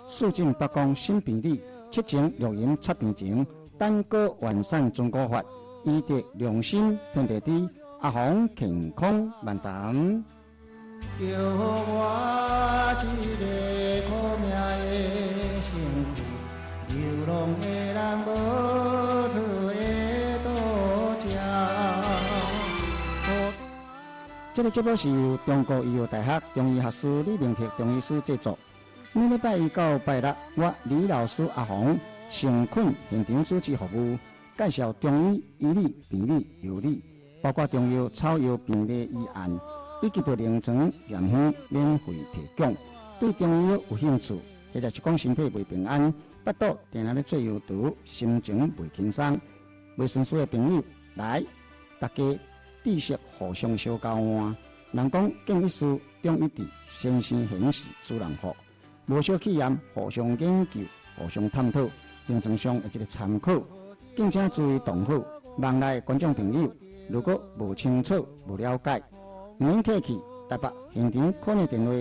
肃正北江新病理，七情录音测病情，单个完善中国法，医德良心天地知，阿红健康万谈。叫我一个苦命的身躯，流浪的人无处会渡家。这个节目是由中国医药大学中医学士李明哲中医师制作。每礼拜一到拜六，我李老师阿红诚恳现场主持服务，介绍中医医理、病理、药理，包括中药、草药、病理医案，以及不临床验香免费提供。对中医有兴趣，或者是讲身体未平安，腹肚定定咧做腰肚，心情未轻松，未顺遂的朋友来，大家知识互相相交换。人讲见一事中一智，先生显示主人福。无小气焰，互相研究，互相探讨，临床上的一个参考，敬请注意同好。网内观众朋友，如果无清楚、无了解，唔免客气，台北现场可能电话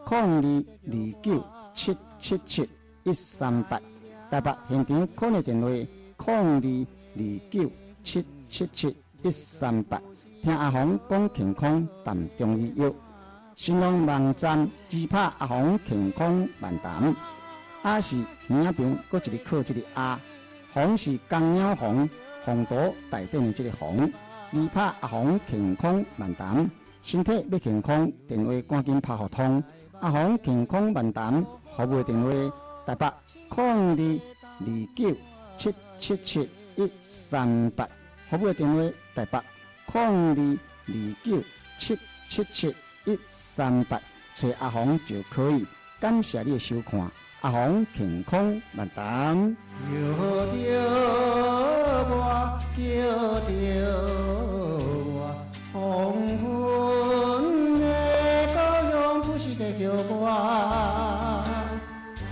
0229777138，台北现场可能电话0229777138，听阿红讲健康谈中医药。新浪网站只拍阿红健康万谈，阿是耳旁搁一个靠一个阿，红是公鸟红，红朵带顶的这个红，只拍阿红健康万谈，身体要健康，电话赶紧拍互通。阿红健康万谈服务电话：台北0229777138，服务电话：台北0229777138，找阿红就可以。感谢你的收看，阿红健康万谈。叫着我，叫着我，黄昏的故乡不是在叫我，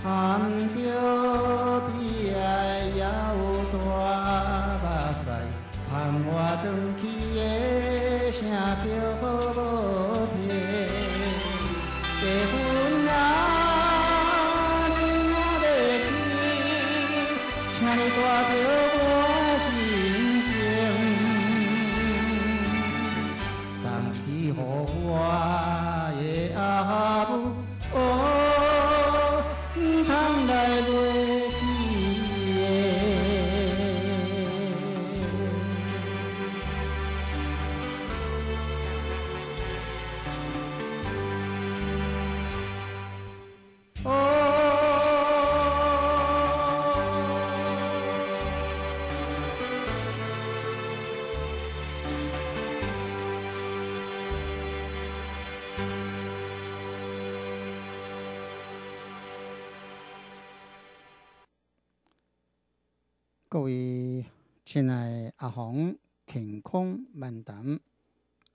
含着悲哀也有大目屎，盼我转去的声叫无听。结婚啊，你若要去，请你带着我心情，送去予我的阿母，哦，唔通来落去的。哦，各位亲爱的阿红健康万谈，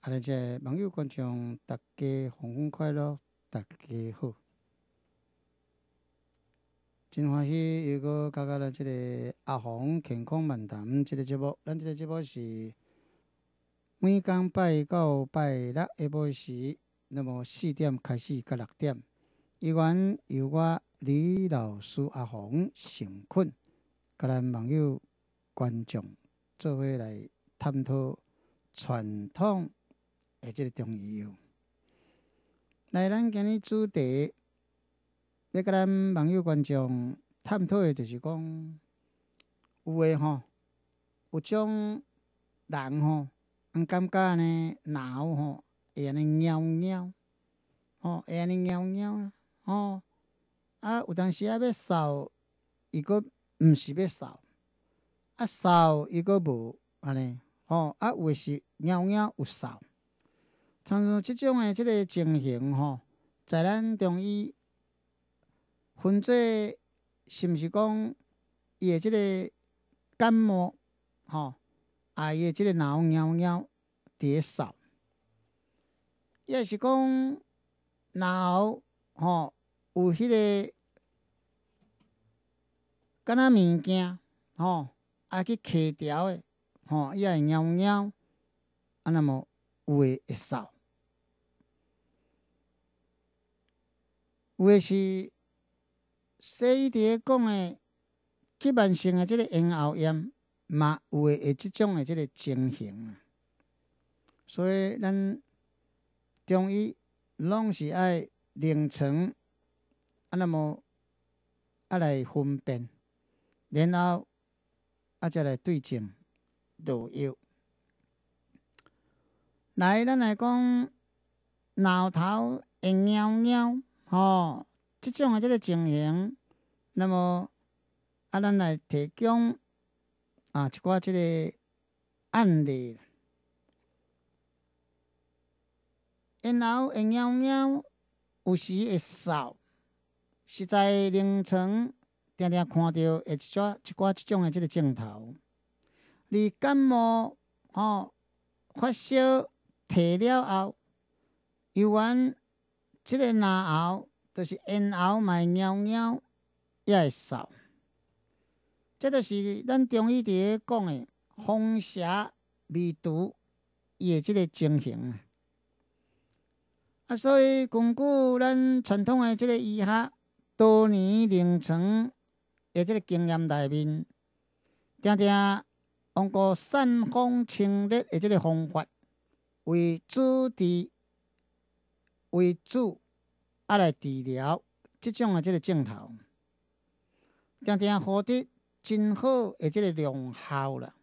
阿拉这网友观众大家红红快乐，大家好。真欢喜又搁加入了这个阿红健康漫谈这个节目，咱这个节目是每天拜一到拜六下晡时，那么4点开始到6点，依然由我李老师阿红诚恳，甲咱网友观众做伙来探讨传统的这个中医药。来，咱今日主题。要甲咱网友观众探讨的，就是讲，有诶吼，有种人吼，感觉呢脑吼会安尼猫猫，吼会安尼猫猫啦，吼啊有当时啊要扫，伊阁毋是要扫，啊扫伊阁无安尼，吼啊有诶是猫猫有扫，像像即种诶即个情形吼，在咱中医。分做是毋是讲伊的即个感冒，吼，啊，伊的即个脑猫猫伫咧扫，也是讲脑吼有迄个敢若物件，吼，啊去揢条的，吼，伊也会猫猫，啊，那么有诶会扫。有诶是西医伫咧讲诶急慢性诶即个咽喉炎，嘛有诶会即种诶即个情形啊。所以咱中医拢是爱临床那么来分辨，然后才来对症落药。来，咱来讲脑头会猫猫即种诶即个情形，那么咱来提供一寡即个案例。咽喉会猫猫，有时会扫，实在临床常常看到一寡即种诶即个症头。而感冒发烧退了后，犹原即个咽喉，就是咽喉嘛会猫猫，也会扫。这就是咱中医伫咧讲诶风邪未除伊诶即个情形所以根据咱传统诶即个医学多年临床诶即个经验内面，常常用过散风清热诶即个方法为主来治疗即种诶即个症头，常常获得真好诶即个疗效啦。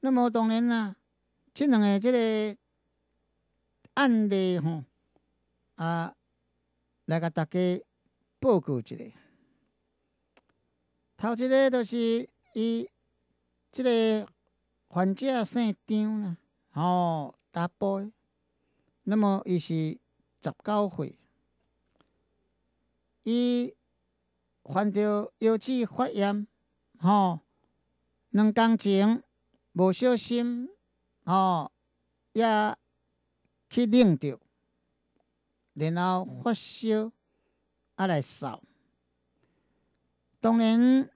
那么当然啦，即两个即个案例来甲大家报告一下。头一个就是伊即个患者姓张啦，查甫的，那么伊是19岁，伊患着腰子发炎2工前无小心也去冷着，然后发烧来扫。当然，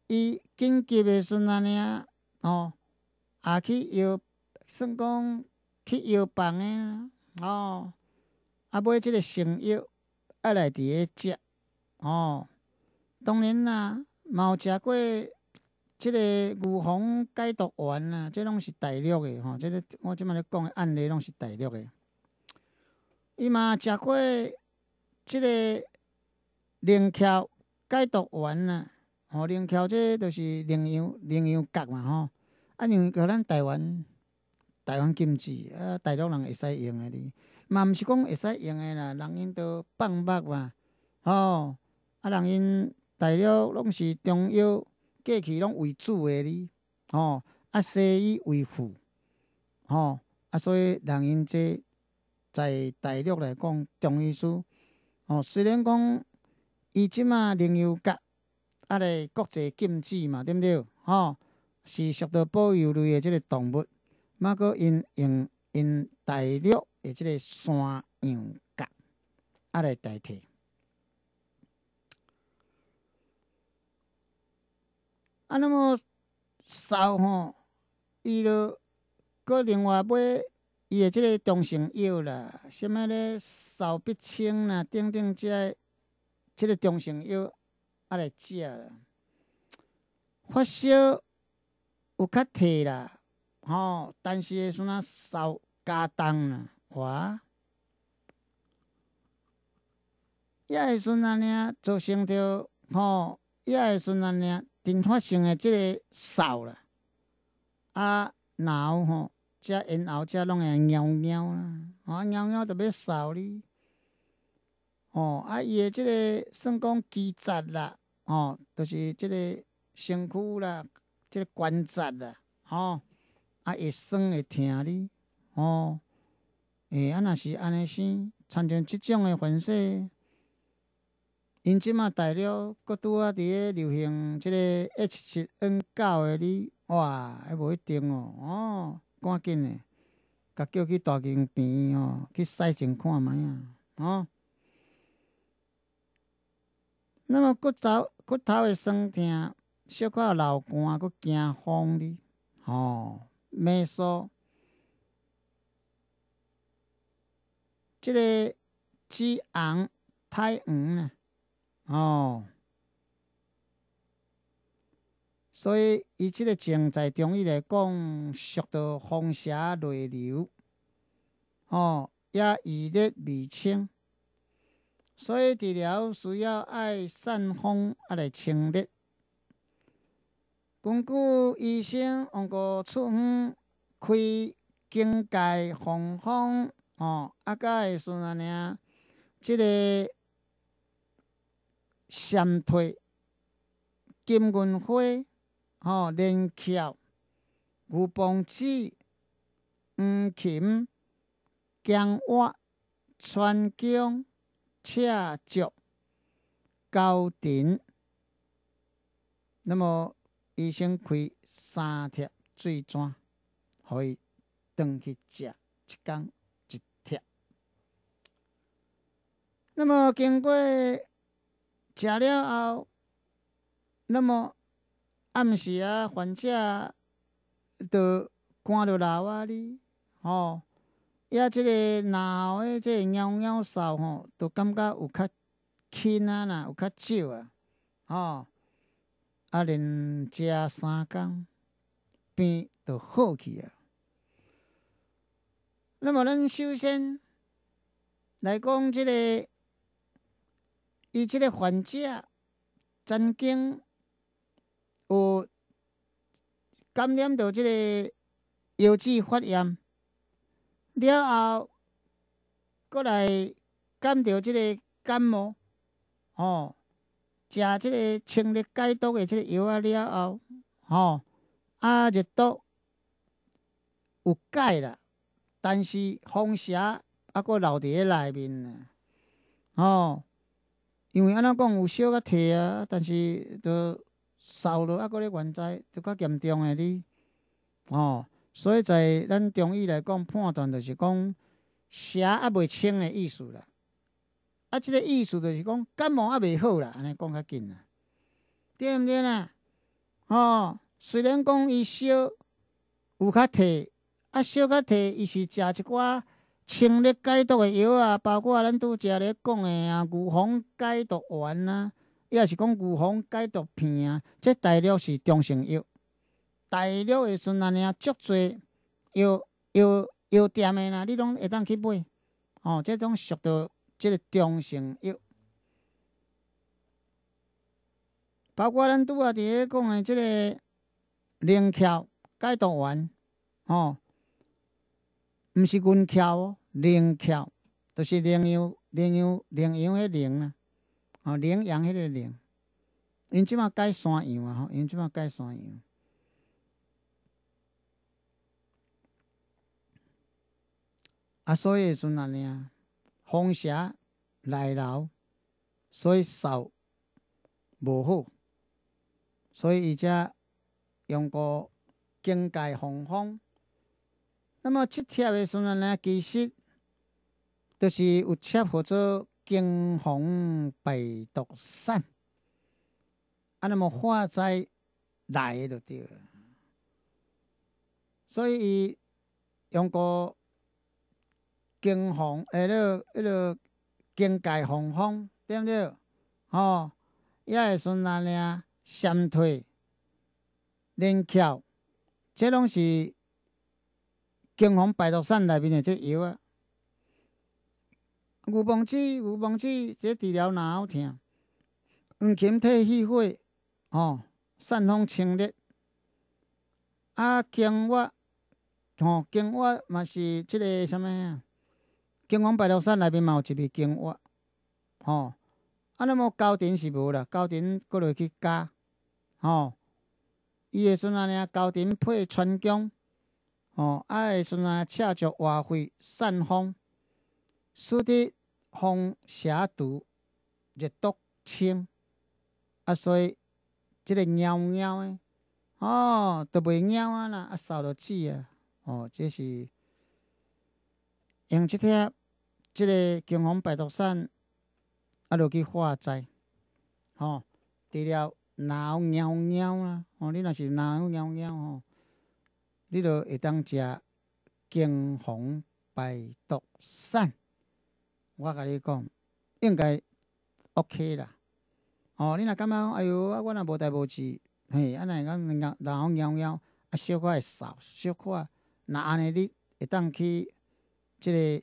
伊紧急的时阵也去算讲去药房的买即个成药来伫咧食当然啦，嘛有食过即个预防解毒丸啦，这拢是大陆的这个我即摆咧讲的案例拢是大陆的。伊嘛食过即个灵翘解毒丸啦，灵翘这就是羚羊角嘛因为咱台湾禁止大陆人会使用的哩，嘛毋是讲会使用的啦，人因都放牧嘛人因大陆拢是中药过去拢为主的哩西医为辅所以人因这在大陆来讲，中医师虽然讲伊即马羚羊角咧国际禁止嘛，对毋对是属到保育类的即个动物，嘛阁因用大陆的即个山羊角来代替。那么扫伊就搁另外买伊的即个中成药啦，什么咧扫必清啦，等等即个中成药来食啦。发烧有较退啦，但是会阵扫加重啦，哇！也会阵造成着也会阵阵发性的即个扫啦，然后遮咽喉遮拢会猫猫啦，猫猫就要扫你伊的即个算讲肌节啦，就是即个身躯啦，即个关节啦，会酸会疼你若是安尼生，参像即种的患者，因即马大陆搁拄伫咧流行即个 H7N9的哩，哇，还无一定赶紧的，甲叫去大医院去筛检看觅那么骨头会酸痛，小可流汗，搁惊风哩迷疏，即个脂红太黄啦，哦。所以，伊即个情在中医来讲，属到风邪内流，也易热未清，所以治疗需要爱散风来清热。根据医生用个出远开经界防风，甲会顺安尼，即个闪退金银花。连翘、牛蒡子、黄芩、姜活、川芎、赤竹、高藤，那么医生开3贴水泉，互伊转去食，1天1贴。那么经过食了后，那么暗时啊，患者就汗就流啊哩，也即个脑后的即个尿尿扫就感觉有较轻啊啦，有较少啊，连食3工，病就好去啊。那么咱首先来讲即个，伊即个患者曾经有感染到即个腰子发炎了后，过来感到即个感冒，食即个清热解毒的即个药了后，热毒有解啦，但是风邪阁留伫咧内面因为安怎讲有小较退啊，但是就扫落阁咧原在，就较严重的哩。所以在咱中医来讲，判断就是讲邪未清的意思啦。即个意思就是讲感冒未好啦，安尼讲较紧啦，对毋对啦？虽然讲伊小有较退，小较退，伊是食一寡清热解毒的药啊，包括咱拄则咧讲的牛黄解毒丸啊，也是讲牛黄解毒片啊，这大陆是中成药。大陆的时阵安尼足侪药店的啦，你拢会当去买。这种属到即个中成药，包括咱拄仔伫咧讲的即个灵翘解毒丸，毋是银翘哦，灵翘就是羚羊迄羚啦，羚羊迄个羚。因即马改山羊啊，因即马改山羊。所以时阵安尼风邪内流，所以扫无好，所以伊才用个经界防风。那么即贴的时阵呢，其实就是有贴号做经风败毒散，那么化在内就对了。所以伊用个经风，经界防风，对毋对？也会顺安尼闪退、连翘，这拢是经风败毒散内面的这药啊。牛蒡子这治疗脑后痛，黄芩退气火，散风清热。姜活，姜活嘛是即个啥物啊？经风败毒散内面嘛有一味姜活，那么高藤是无啦，高藤搁落去加，伊会顺安尼高藤配川芎，会顺安赤竹活血散风，使得风邪毒热毒清，所以即个尿尿的，都袂尿啊啦，扫就止啊，这是用即贴即个经风败毒散落去化灾，治疗脑尿尿啦，你若是脑尿尿你就会当食经风败毒散。我甲你讲，应该 OK 啦。哦，你若感觉讲，哎哟，啊，我若无代无志，嘿，啊，若讲然后猫猫，啊，小可会扫，小可，那安尼你会当去即个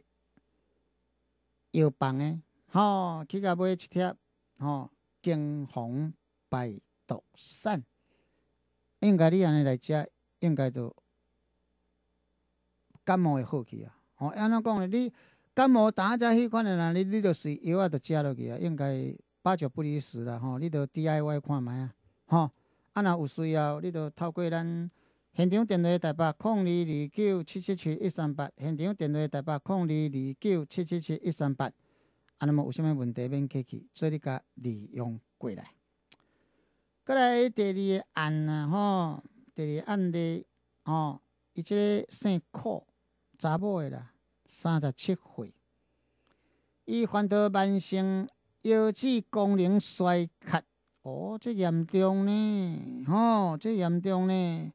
药房诶，吼，去甲买一贴，吼，姜黄百毒散，应该你安尼来食，应该就感冒会好去啊。哦，安怎讲咧？你感冒打只迄款诶人，你著随药啊，著食落去啊，应该八九不离十啦。吼，你著 DIY 看觅啊，吼，啊，若有需要，你著透过咱现场电话台北0229777138，现场电话台北0229777138。啊，那么有啥物问题免客气，做你甲利用过来。过来第二个案啊，吼，第二个案例，吼，伊即个姓苦，查某的啦，37岁，伊患得慢性腰子功能衰竭，哦，这严重呢，吼，这严重呢。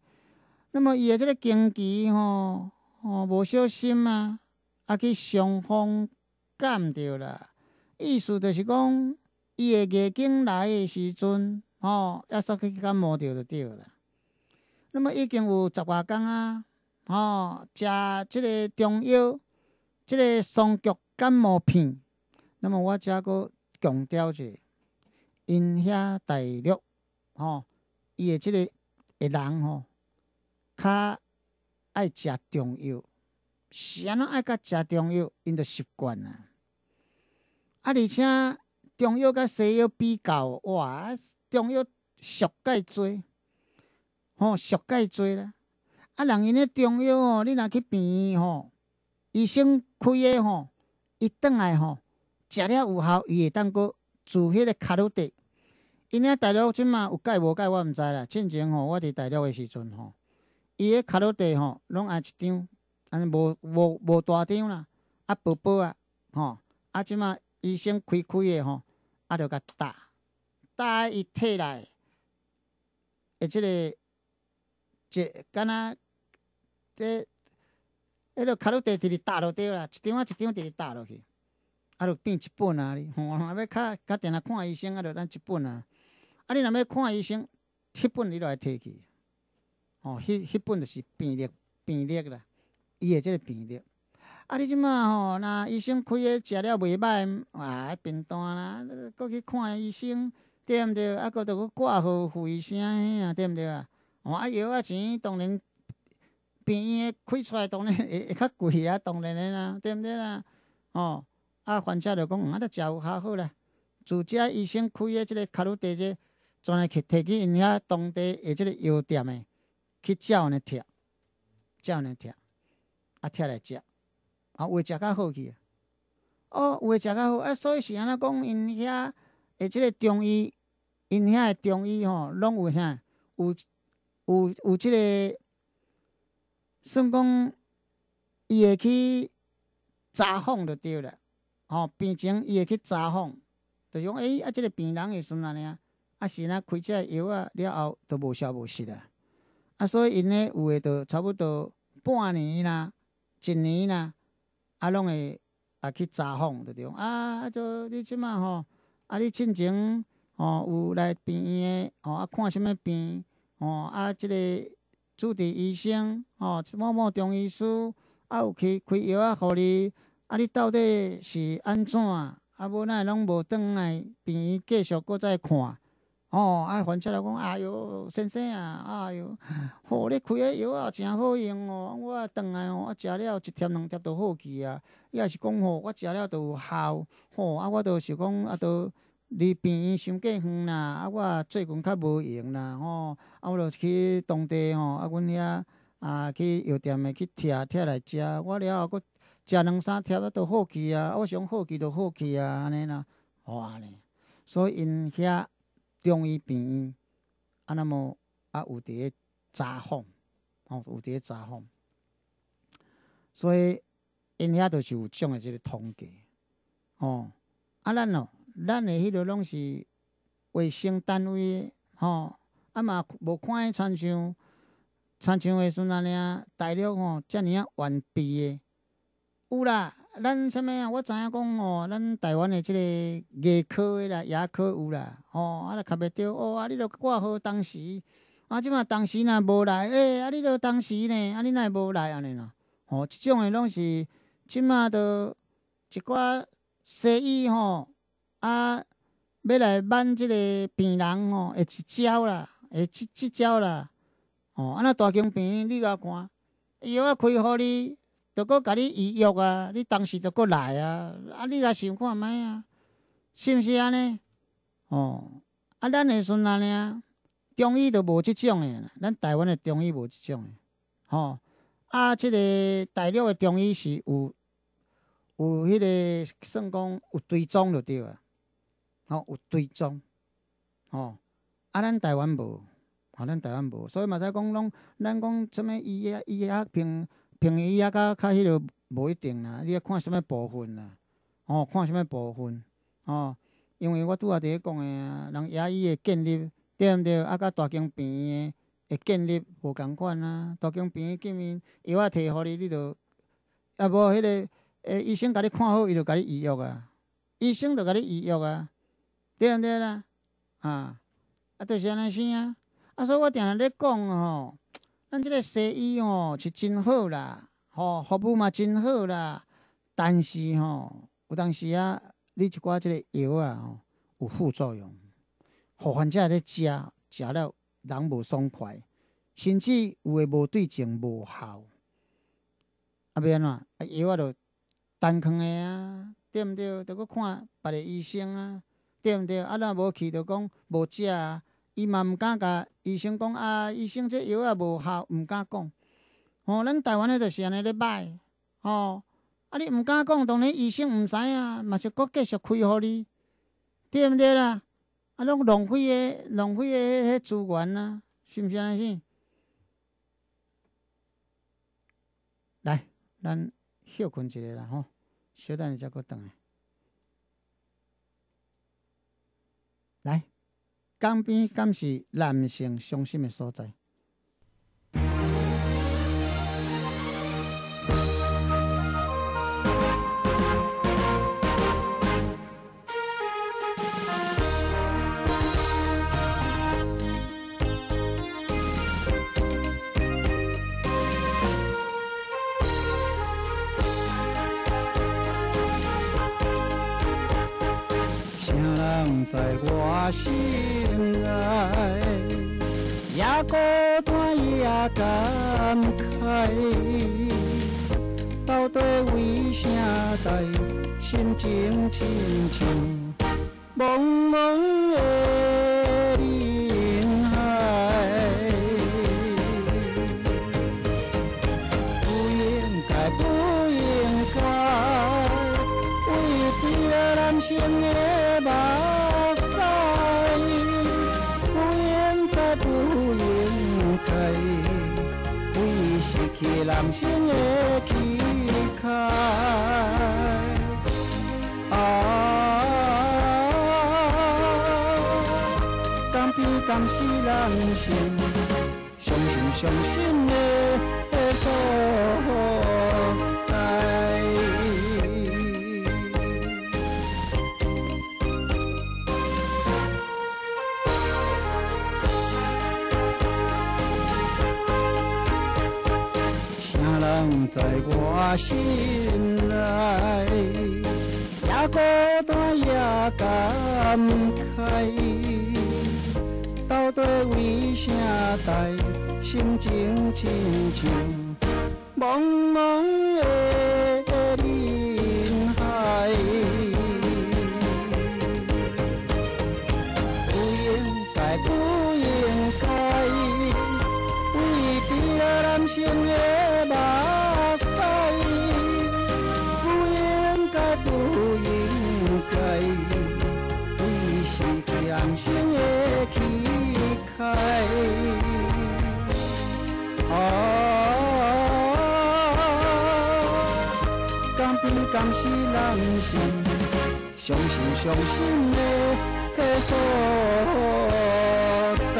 那么伊的即个经期，吼，无小心啊，啊去伤风感着啦。意思就是讲，伊的月经来的时阵，抑煞去感冒着就对啦。那么已经有10外工啊，食即个中药，即个双菊感冒片。那么我遮个强调者，因遐大陆，伊的即个人较爱食中药，是安怎爱甲食中药？因着习惯啊。啊，而且中药甲西药比较，哇，中药俗介多，俗介多啦。啊，人因咧中药你若去病院医生开的伊转来食了有效，伊会当搁注迄个卡路地。因遐大陆即马有解无解我毋知啦。进前我伫大陆的时阵伊迄卡路地拢按一张，安尼无大张啦，啊薄薄啊，啊即马。医生开的啊，著甲打伊体内的即个敢若这迄个卡路地直直打落对啦，一张一张直直打落去，啊，著变一本啊哩。若要较定定看医生，啊，著咱一本啊。啊，你若要看医生，迄本你著爱摕去。迄本就是病历啦，伊的即个病历。啊！你即马若医生开的食了袂歹，啊，变单啦，搁去看医生，对毋对？啊，搁着搁挂号费啥嘿啊，对毋对啊？啊，药啊钱当然病院开出来当然会较贵啊，当然的啦，对毋对啦？啊，患者着讲，啊，得食有效好啦。自家医生开的即个卡路地这，全来摕去因遐当地的即个药店的去照呢贴，啊贴来食。有诶食较好去有诶食较好啊，所以是安怎讲？因遐诶即个中医，因遐诶中医拢有啥？有即个，算讲伊会去查访就对啦。病情伊会去查访，就讲啊，即个病人诶时阵安尼啊，是若开这药啊了后，都无消无息啦。啊，所以因咧有诶，就差不多半年啦、1年啦。啊，拢会去查访，就对啊。就你即马啊，你进前有来病院的啊，看什么病啊？即个主治医生某某中医师啊，有去开药啊，互你啊，你到底是安怎？啊，无哪会拢无转来病院继续搁再看？啊，患者来讲，哎哟，先生啊，哎哟，你开个药啊，真好用我转来我食了1贴2贴就好去啊。伊也是讲我食了就有效，啊，我就是讲啊，都离病院伤过远啦，啊，我最近较无用啦，啊，我就去当地啊，阮遐啊去药店的去贴来食，我了后搁食2、3贴啊，就好去啊，我想好去就好去啊，安尼啦，安尼，所以因遐。中医病院啊，那么啊有伫咧查访，有伫咧查访，所以因遐就是有种诶即个统计，啊咱的迄落拢是卫生单位的，啊嘛无看迄亲像诶时阵安尼大陆遮尔啊完备诶，有啦，咱啥物啊？我知影讲吼，咱台湾的即个艺科的啦、牙科有啦，吼，啊，较袂着哦，啊，你著挂号当时，啊，即马当时若无来，啊，你著当时呢，啊，你若无来安尼啦，吼，即种的拢是即马著一寡西医吼，啊，要来挽即个病人吼，的一招啦，即招啦，吼，啊，那大间病你甲看，药啊开互你。著搁甲你医药啊，你当时著搁来啊，啊，你来想看觅啊，是毋是安尼？哦，啊，咱的孙仔呢，中医著无即种的，咱台湾的中医无即种的，吼，啊，即个大陆的中医是有迄个算讲有追踪就对啊，吼，有追踪，吼，啊，咱台湾无，咱台湾无，所以嘛使讲拢，咱讲什物医学平医啊，较迄落无一定啦，你要看什物部分啦，哦，看什物部分，哦，因为我拄仔伫咧讲诶啊，人牙医诶建立对毋对？啊，甲大间病诶建立无共款啊，大间病见面药仔摕互你，你著啊无迄个医生甲你看好，伊著甲你医药啊，医生著甲你医药啊，对毋对啦？啊，就是安尼生啊，啊，所以我定定咧讲吼。咱即个西医吼是真好啦，吼服务嘛真好啦，但是吼有当时啊，你一寡即个药啊吼有副作用，互患者咧食了人无爽快，甚至有诶无对症无效，啊要安怎？啊药啊著单扛诶啊，对毋对？著搁看别个医生啊，对毋对？啊若无去著讲无食啊。伊嘛毋敢甲医生讲啊，医生这药啊无效，毋敢讲。吼，咱台湾诶就是安尼咧歹，吼，啊你毋敢讲，当然医生毋知影，嘛是搁继续开互你，对毋对啦？啊，拢浪费诶迄资源啊，是毋是安尼？来，咱休困一下啦，吼，小等下才搁转来。来。江边敢是男性伤心的所在？在我心内，也孤单也感慨，到底为啥代心情亲像茫茫的人海？不应该，不应该，为对了男性的目。男性的期待，敢比敢是男性伤心的所在。在我心内，也孤单也感慨，到底为啥代心情亲像茫茫的人海？不应该，不应该，为对了男性的目。男性的期待，敢比敢是男性伤心的所在。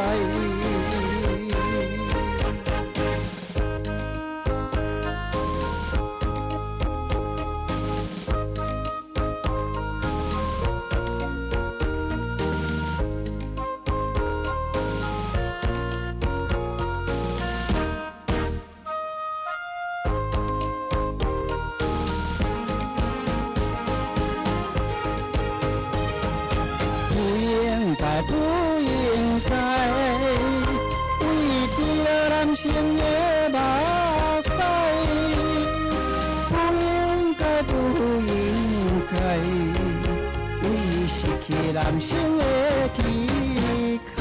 不应该为着男性的目屎，不应该为失去男性的期待。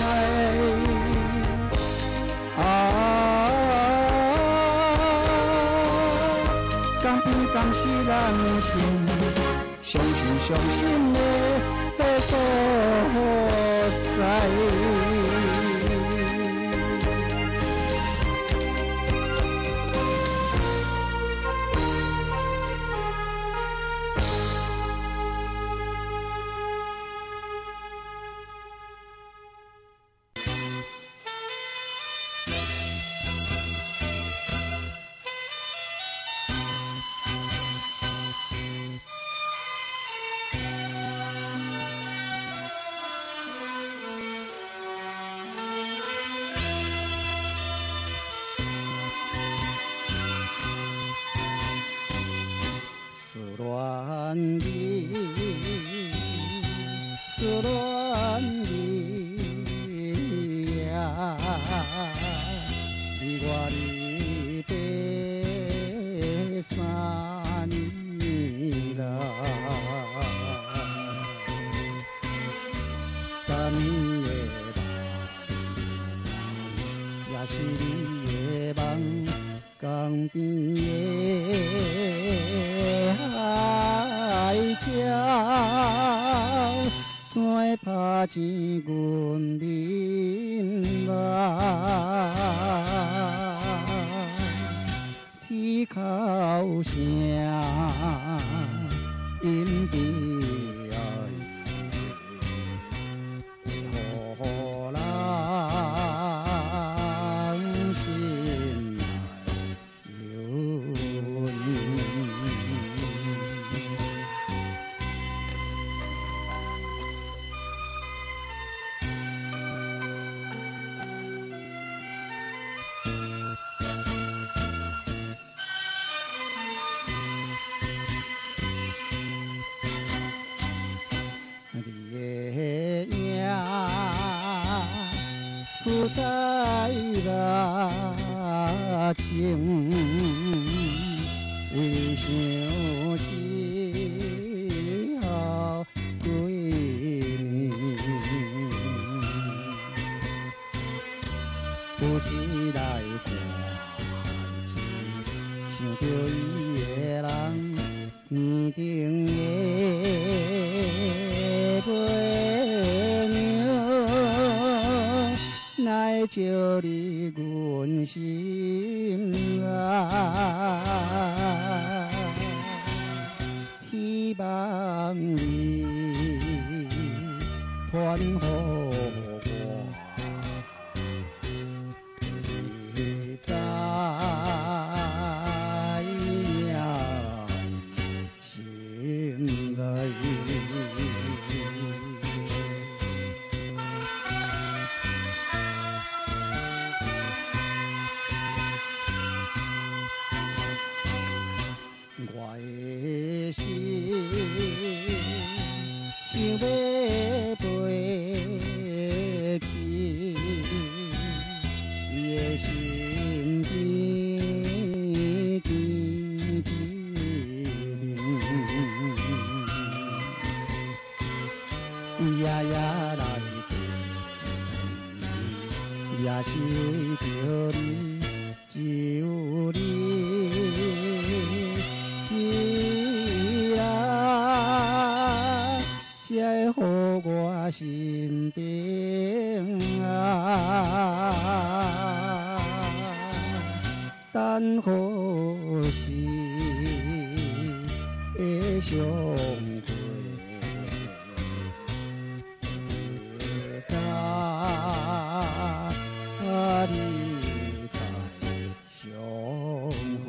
讲比讲是人生相信的所在。钱阮面目，天口声因着互人心内忧念。不再热情，为想只好归眠。有时来看想着伊的人，天顶的飞鸟。来照你阮心爱，希望你传予我，会知影心内。我的心想要飞去伊的身边，甜伊夜夜来陪，也是为着你，只有你。一人才会予我身边等好时的相会，甲你再相会。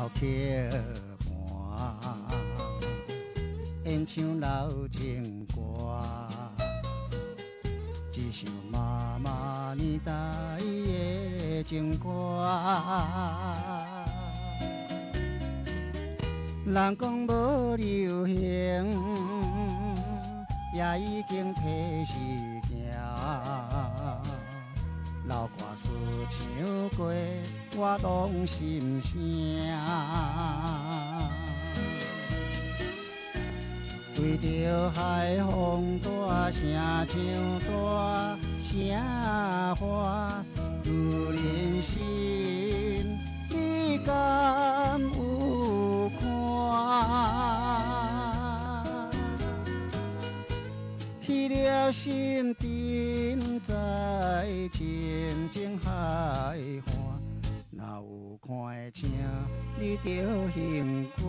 老曲伴，演唱老情歌，一首妈妈年代的情歌。人讲无流行，也已经褪时行。老歌词唱过，我拢心声。对着海风大声唱大声话，女人心，你敢有看？彼了心沉在深情海岸，若有看会请你着行歌。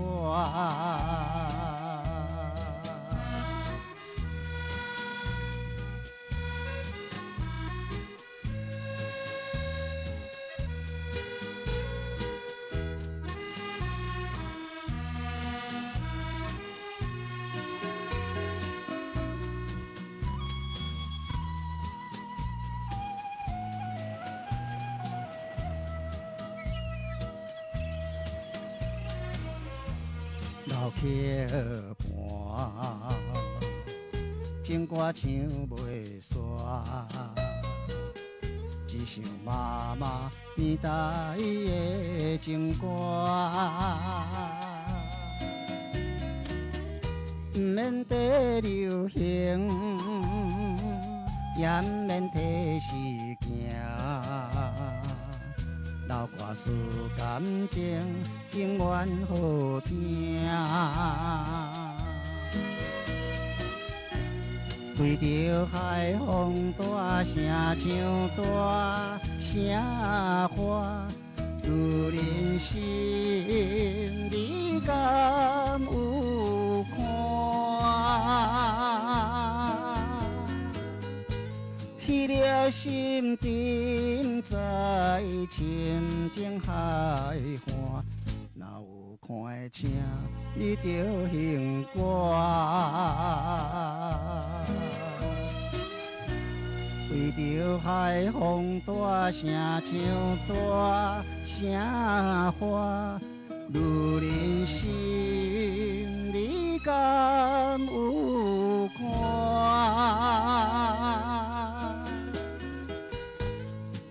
老曲伴，情歌唱袂煞，一首妈妈年代的情歌。毋免地流行，也毋免替时行。老歌词感情永远好听，对着海风大声唱大声话，女人心，你敢有看？彼了心沉在深情海岸，若有看会请你着行歌。对着海风大声唱大声话，女人心，你敢有看？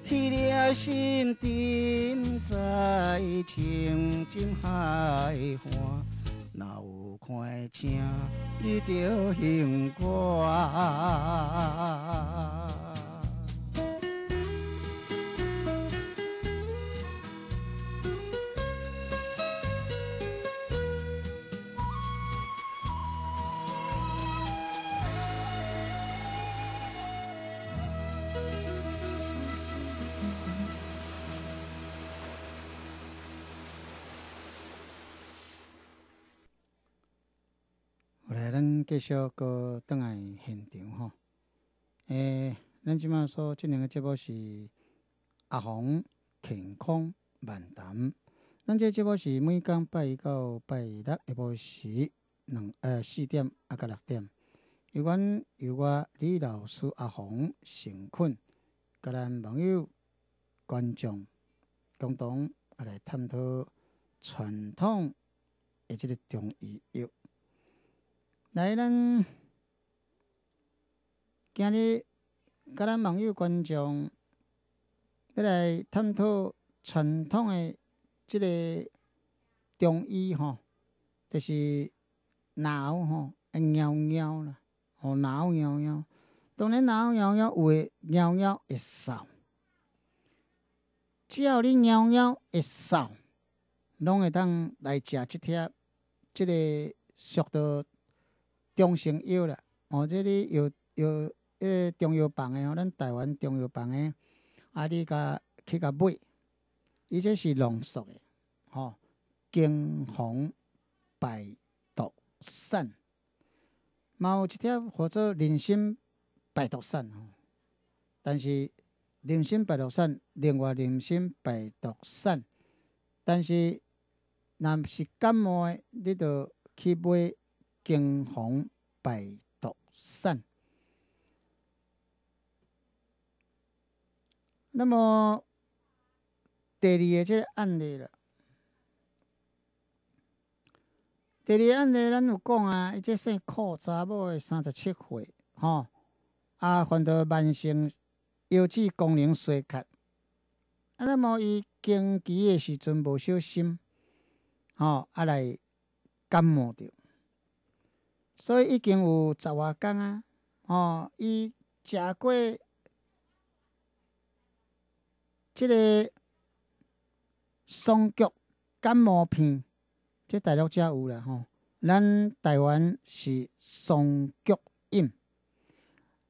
彼了心沉在深情海岸，若有看会请你着行歌。后来咱继续搁转来现场吼。咱即马所进行的节目是阿红健康漫谈。咱这节目是每天拜一到拜六下晡时4点到6点，由我李老师阿红成困，甲咱网友观众共同来探讨传统的这个中医药。来，咱今日甲咱网友观众要来探讨传统的即个中医吼，就是脑吼会尿尿啦，吼脑尿尿。当然脑尿尿有诶尿尿会扫，只要你尿尿会扫，拢会当来食即贴即个属到中成药啦。这里有中药房诶吼，咱台湾中药房诶，你去买，伊这是浓缩诶，姜黄百毒散，嘛有一贴叫做人参百毒散但是人参百毒散，另外人参百毒散，但是若是感冒的，你着去买姜黄百毒散。那么第二个这个案例了，第二个案例咱有讲啊，伊这姓酷查某的37岁，患着慢性腰子功能衰竭。那么伊经期的时阵无小心，来感冒着，所以已经有10外天啊，伊食过即个松菊感冒片，这大陆才有啦咱台湾是松菊饮。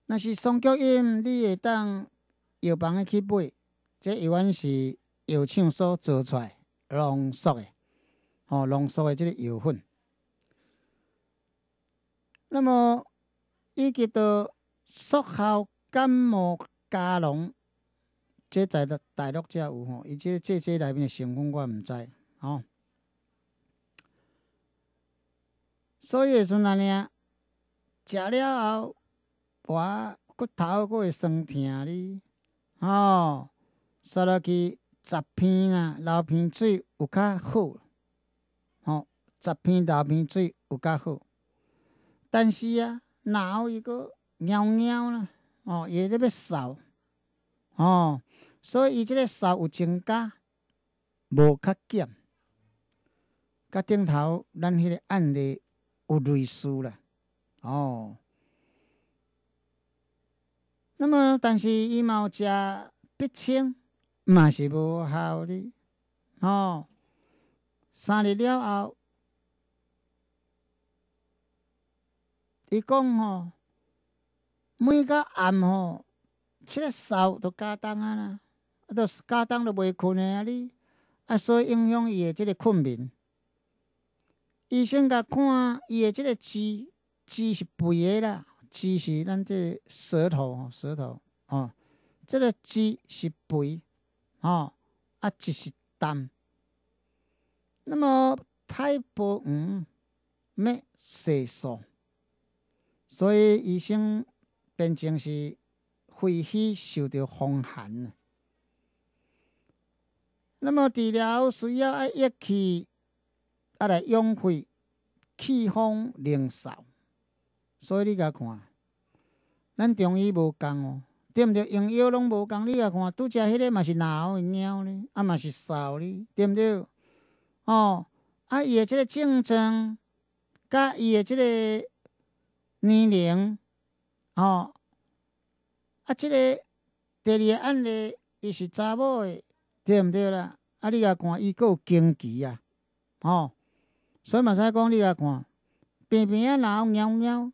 若是松菊饮，你会当药房的去买，这药丸是药厂所做出来浓缩的，浓缩的这个药粉。那么伊叫做速效感冒加浓，这在大陆才有伊这内面的成分我毋知所以时阵安尼食了后，我骨头佫会酸痛哩，刷落去10片啦，流鼻水有较好，10片流鼻水有较好。但是啊，脑伊佫猫猫啦，伊会咧要扫，所以伊即个扫有增加，无较减。甲顶头咱迄个案例有类似啦，那么但是伊嘛有食必清，嘛是无效哩，3日了后，伊讲每到暗即个扫就加重啊啦，就加重就袂困的啊哩，所以影响伊的即个困眠。医生甲看伊的即个痣是肥的啦，痣是咱这个舌头，这个痣是肥，痣是淡。那么太薄黄要色素，所以医生变成是肺气受到风寒了。那么治疗需要爱益气，来养肺，气风灵扫。所以你甲看，咱中医无共对毋对？用药拢无共，你甲看，拄则迄个嘛是脑的猫呢，嘛是扫呢，对毋对？伊的即个症状，甲伊的即个年龄，即个第二个案例，伊是查某的，对毋对啦？你甲看，伊佫有经期啊，所以嘛使讲，你甲看，平平啊脑猫猫，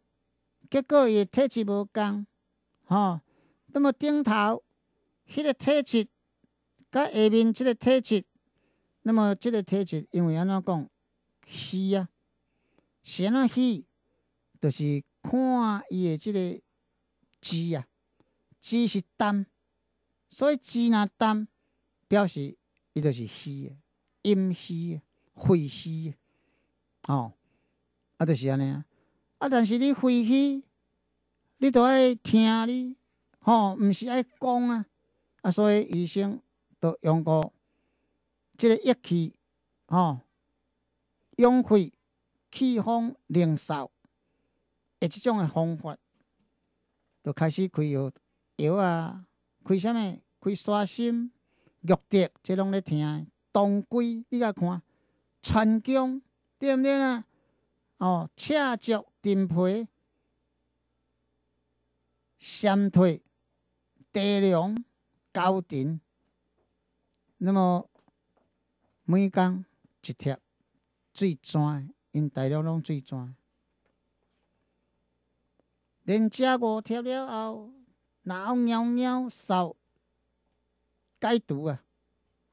结果伊的体质无共，那么顶头迄个体质，甲下面即个体质，那么即个体质，因为安怎讲，虚啊，是安怎虚？就是看伊的即个痣啊，痣是淡，所以痣若淡，表示伊就是虚的，阴虚的，肺虚的，就是安尼啊。但是你肺虚，你着爱听你，毋是爱讲啊。所以医生着用过即个益气，养肺、气风、灵扫的即种的方法，就开始开药啊，开啥物？开沙参、玉竹，这拢咧听。当归，你甲看，川芎，对毋对啦？赤竹、陈皮、山退、地龙、高藤，那么每工一贴水泉，因大陆拢水泉。连食5贴了后，脑猫猫扫解毒啊，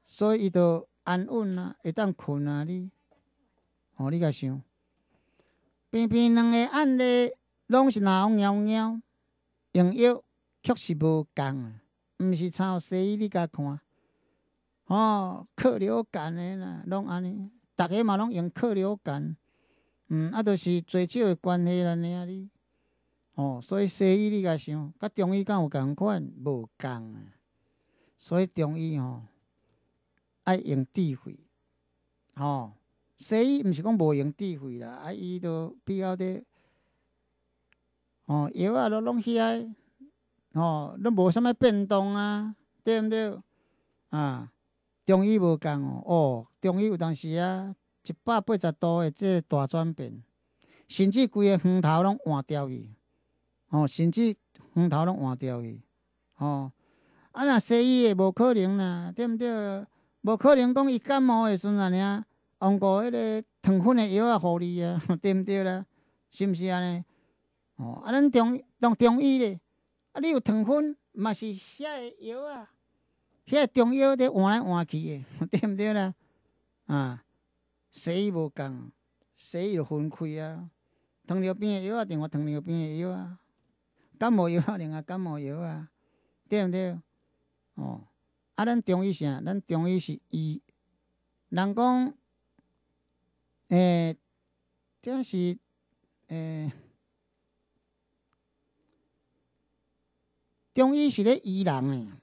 所以伊就安稳啊，会当困啊你。你甲想，偏偏两个案例拢是脑猫猫，用药确实无共啊，毋是抄西医你甲看，克流感的啦，拢安尼。逐个嘛拢用克流感，啊，就是最少的关系啦，尔哩。所以西医你甲想，甲中医敢有共款？无共啊。所以中医爱用智慧，西医毋是讲无用智慧啦，伊都比较的，药啊拢遐，拢无啥物变动啊，对毋对？中医无共中医有当时180度的这大转变，甚至规个园头拢换掉去，甚至园头拢换掉去，若西医的无可能啦，对毋对？无可能讲伊感冒的时阵尔，用过迄个糖粉的药互你啊，对毋对啦？是毋是安尼？咱中医咧，你有糖粉，嘛是遐个药啊，遐个中药咧换来换去的，对毋对啦？西医无共，西医就分开啊，糖尿病的药啊，另外糖尿病的药啊，感冒药啊，另外感冒药啊，对毋对？咱中医啥？咱中医是医，人讲，这是中医是咧医人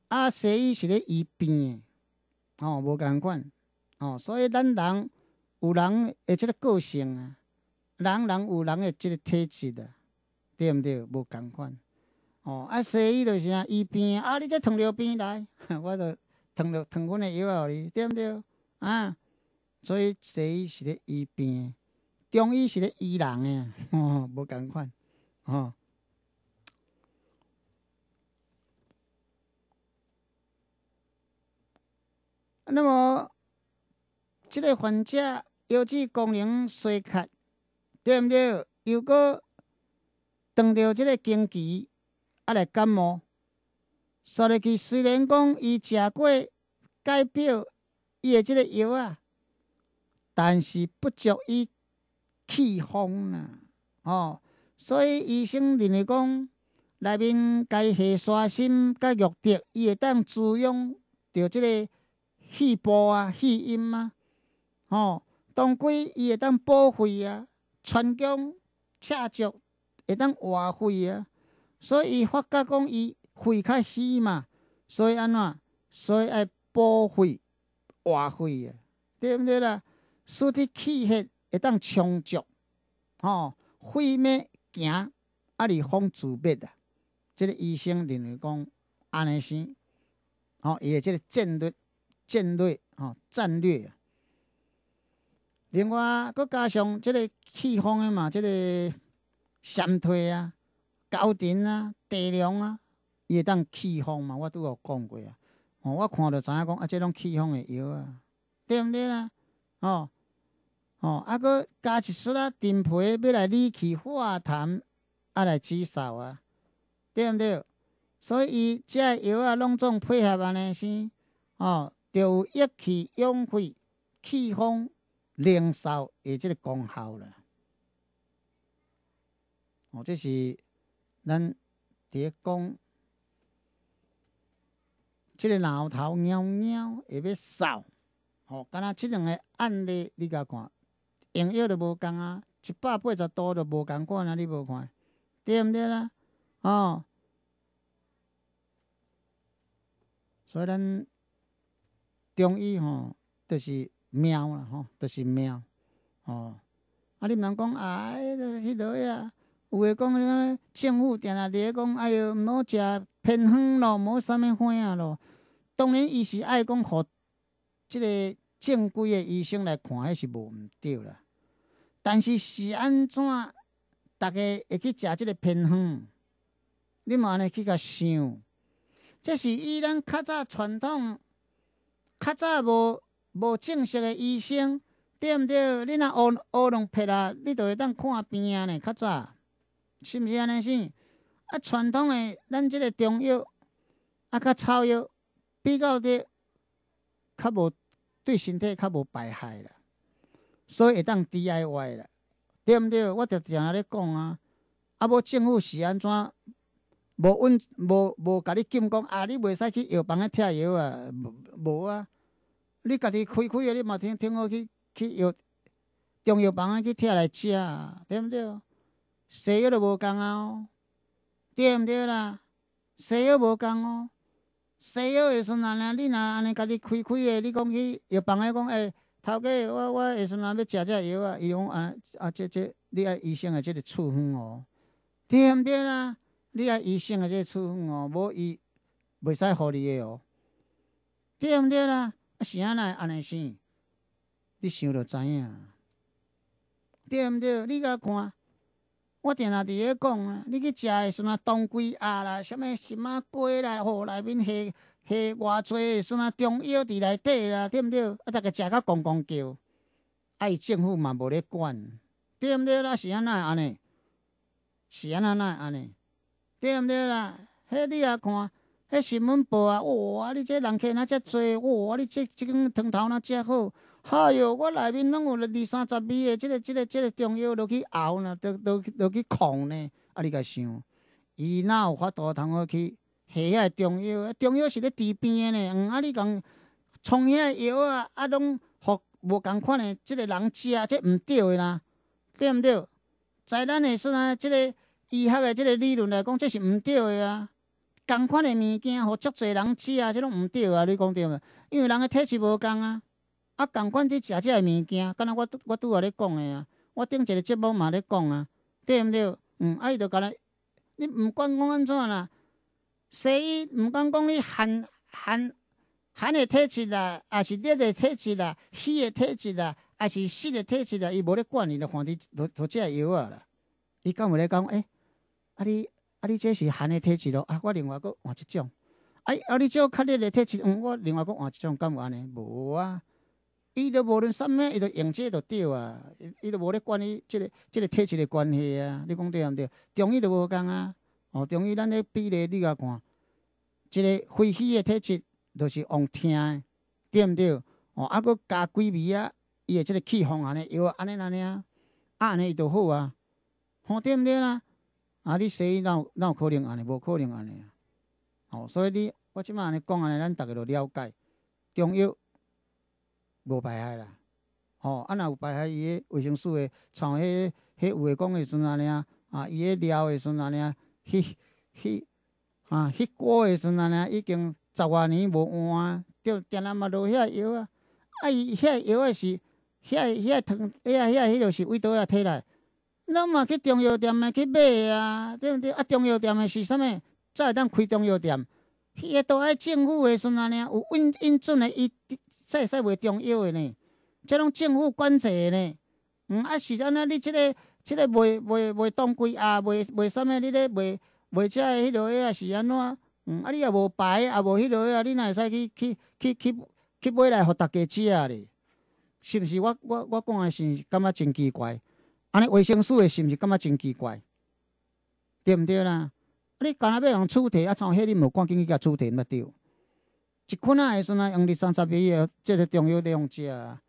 诶，西医是咧医病诶，无共款，所以咱人有人的即个个性啊，人有人的即个体质啊，对毋对？无共款。西医就是医病你这糖尿病来，我就糖分的药互你，对毋对？所以西医是咧医病，中医是咧医人诶，无共款，那么，即个患者腰子功能衰竭，对毋对？又搁当着即个经期。来感冒，刷入去虽然讲伊食过改表伊的即个药啊，但是不足以气风啦，所以医生认为讲内面该下沙参甲玉竹，伊会当滋养着即个肺部啊、肺阴啊，当归伊会当补肺啊，川芎、赤竹会当活肺啊。所以伊发觉讲伊肺较虚嘛，所以安怎？所以爱补肺、活肺啊，对毋对啦？使得气血会当充足，肺脉行，而方自灭啊。即个医生认为讲安尼生，伊的即个战略啊。另外，佮加上即个气风的嘛，即个闪退啊。高沉啊、地凉啊，伊会当气风嘛？我拄有讲过啊。我看着知影讲这拢气风的药啊，对毋对啦？佮加一撮陈皮要来理气化痰，来止嗽啊，对毋对？所以伊这药啊，拢总配合安尼生，就有益气养肺、气风灵嗽的即个功效啦。这是。咱伫咧讲，即个挠头喵喵会要扫，敢若即两个案例你甲看，用药就无共啊，180度就无共款啊，你无看，对毋对啦？所以咱中医就是妙啦，就是妙，你毋通讲迄落呀。有诶讲啥？政府定定伫咧讲，哎哟，毋好食偏远咯，毋好啥物花啊咯。当然，伊是爱讲，互即个正规诶医生来看，迄是无毋对啦。但是是安怎，大家会去食即个偏远？你嘛安尼去甲想，这是以咱较早传统、较早无正式诶医生，对毋对？你若学两撇啊，你就会当看病啊呢。较早。是毋是安尼生？传统的咱即个中药甲草药比较的较无对身体较无败害啦，所以会当 DIY 啦，对毋对？我就定定咧讲啊，无政府是安怎无甲你禁讲你袂使去药房咧拆药啊？无啊！你家己开的，你嘛挺好去药中药房去摕来食，对毋对？西药都无共啊，对毋对啦？西药无共哦，西药的时阵啊，你若安尼家己开的，你讲去药房诶讲，头家，我的时阵要食只药啊，伊讲这你爱医生的这个处方哦，对毋对啦？你爱医生的这个处方哦，无伊袂使互你的哦，对毋对啦？是安那安尼生？你想就知影，对毋对？你甲看，我定定伫咧讲啊，你去食的时阵，当归鸭啦，什物什么鸡啦，吼，内面下偌济的时阵，中药伫内底啦，对毋对？逐个食甲公公叫，伊政府嘛无咧管，对毋对啦？是安那安尼？是安那安尼？对毋对啦？迄你也看，迄新闻报啊，哇！你这人客哪遮济？哇！你这间汤头哪遮好？哎哟，我内面拢有20-30味的这个中药落去熬呢，落去控呢。啊，你甲想，伊哪有法度通好去下遐中药？中药是咧治病的呢。啊，你讲创遐药啊，拢互无共款的这个人食，这毋对的啦，对毋对？在咱的说啊，这个医学的这个理论来讲，这是毋对的啊。共款的物件，互足侪人食，这拢毋对啊！你讲对无？因为人的体质无共啊。啊，共款伫食这个物件，敢若我拄仔咧讲的啊，我顶一个节目嘛咧讲啊，对毋对？啊，伊就甲咱，你毋管讲安怎啦，西医毋管讲你寒的体质啦，还是热的体质啦，虚的体质啦，还是湿的体质啦，伊无咧管你，就看你涂这药啊啦。伊敢有咧讲，你这是寒的体质咯，我另外佫换一种，你这较热的体质，我另外佫换一种，敢有安尼？无啊。伊都无论啥物，伊都用这就对啊，伊都无咧管你这个体质的关系啊。你讲对毋对？中医都无共啊。中医咱咧比例你甲看，一个非虚的体质，就是往听的，对毋对？佫加几味啊，伊的这个气风安尼药安尼啊，安尼伊就好啊。对毋对啦？你西医哪有可能安尼？无可能安尼啊。所以我即摆安尼讲安尼，咱逐个就了解中药。无排害啦，若有排害，伊个卫生署诶，像迄有诶讲诶时阵安尼啊，伊个料诶时阵安尼啊，迄锅诶时阵安尼已经10外年无换啊，就定然嘛落遐药啊，伊遐药诶是遐汤迄落是为倒遐摕来，咱嘛去中药店诶去买啊，对毋对？中药店诶是啥物？才会当开中药店，迄个都爱政府诶时阵安尼有允准诶伊。使卖中药的呢？这拢政府管制的呢。是安那？你这个卖当归啊，卖啥物？你咧卖这迄落个啊是安怎？你也无牌，也无迄落个啊，你哪会使去买来互大家食咧？是毋是？我讲的是感觉真奇怪。安尼卫生署的是毋是感觉真奇怪？对毋对啦？你干那要用厝摕像迄你无赶紧去甲厝摕毋对。一捆仔的时阵用20-30味的，这个中药在用食啊。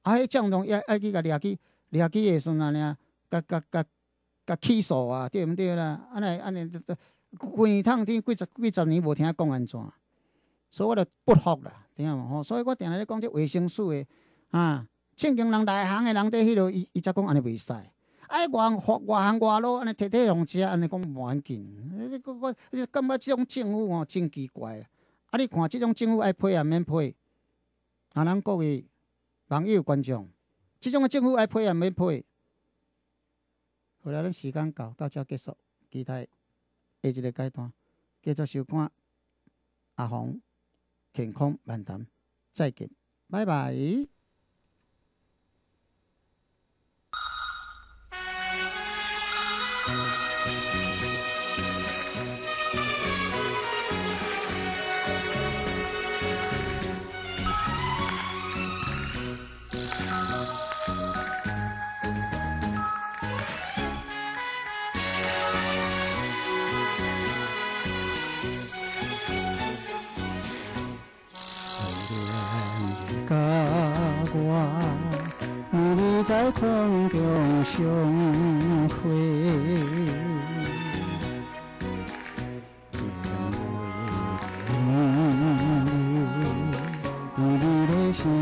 迄种东爱去甲掠去的时阵安尼啊，甲起诉啊，对毋对啦？安尼，规趟天几十年无听讲安怎，所以我就不服啦，听无？所以我定定咧讲这卫生署的正经人内行的人伫迄落，伊才讲安尼袂使。外行外路安尼摕用食，安尼讲无要紧。我感觉即种政府真奇怪。你看，即种政府爱批也免批，咱各位网友观众，即种政府爱批也免批。后来咱时间到这结束，期待下一个阶段继续收看阿红健康漫谈，再见，拜拜。你在空中相会，你的心。